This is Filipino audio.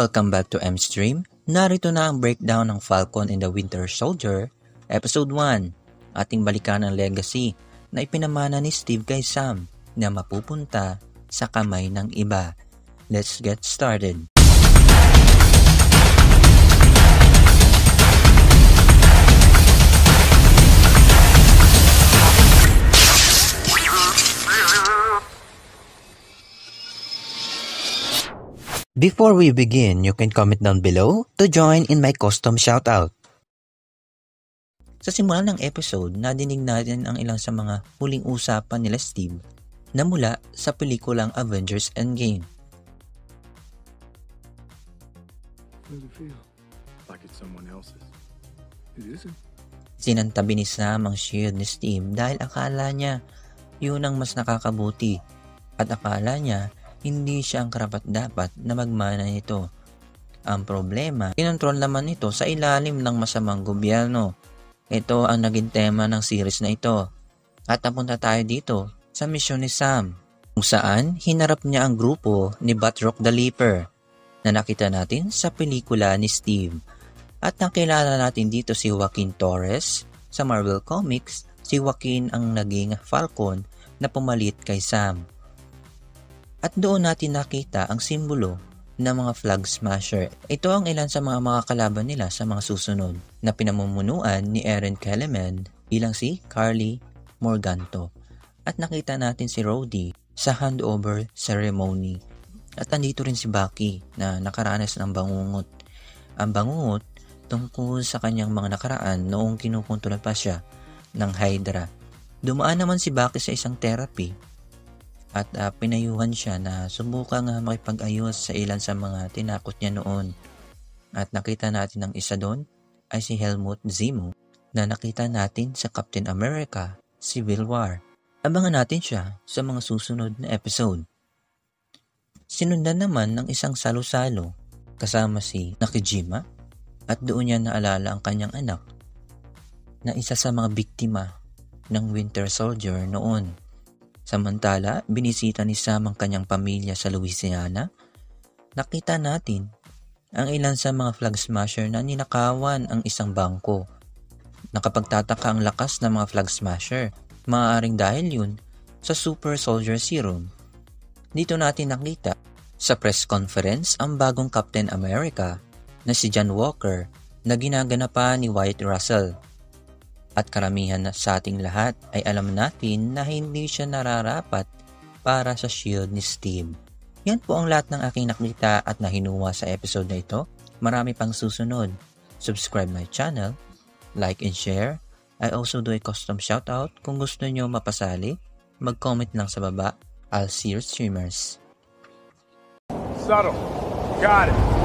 Welcome back to M-Stream. Narito na ang breakdown ng Falcon and the Winter Soldier, Episode 1. Ating balikan ang legacy na ipinamana ni Steve kay Sam na mapupunta sa kamay ng iba. Let's get started. Before we begin, you can comment down below to join in my custom shoutout. Sa simula ng episode, nadinig natin ang ilang sa mga huling usapan nila Steve na mula sa pelikulang Avengers Endgame. Sinantabi ni Sam ang shield ni Steve dahil akala niya yun ang mas nakakabuti at akala niya hindi siya ang karapat-dapat na magmana nito. Ang problema, kinontrol naman ito sa ilalim ng masamang gobyerno. Ito ang naging tema ng series na ito. At napunta tayo dito sa misyon ni Sam, kung saan hinarap niya ang grupo ni Batroc the Leaper na nakita natin sa pelikula ni Steve. At nakilala natin dito si Joaquin Torres. Sa Marvel Comics, si Joaquin ang naging Falcon na pumalit kay Sam. At doon natin nakita ang simbolo ng mga Flag Smasher. Ito ang ilan sa mga makakalaban nila sa mga susunod na pinamumunuan ni Erin Kellerman bilang si Karli Morganto. At nakita natin si Rhodey sa handover ceremony. At nandito rin si Bucky na nakaranas ng bangungot. Ang bangungot tungkol sa kanyang mga nakaraan noong kinukontrol pa siya ng Hydra. Dumaan naman si Bucky sa isang therapy at pinayuhan siya na subukang makipag-ayos sa ilan sa mga tinakot niya noon. At nakita natin ang isa doon ay si Helmut Zemo na nakita natin sa Captain America Civil War. Abangan natin siya sa mga susunod na episode. Sinundan naman ng isang salo-salo kasama si Nakajima at doon niya naalala ang kanyang anak na isa sa mga biktima ng Winter Soldier noon. Samantala, binisita ni Sam ang kanyang pamilya sa Louisiana. Nakita natin ang ilan sa mga Flag Smasher na ninakawan ang isang bangko. Nakapagtataka ang lakas ng mga Flag Smasher. Maaaring dahil yun sa Super Soldier Serum. Dito natin nakita sa press conference ang bagong Captain America na si John Walker na ginaganapan ni Wyatt Russell. At karamihan sa ating lahat ay alam natin na hindi siya nararapat para sa shield ni Steve. Yan po ang lahat ng aking nakita at nahinuwa sa episode na ito. Marami pang susunod. Subscribe my channel, like and share. I also do a custom shoutout. Kung gusto nyo mapasali, mag-comment lang sa baba. I'll see your streamers. Subtle. Got it.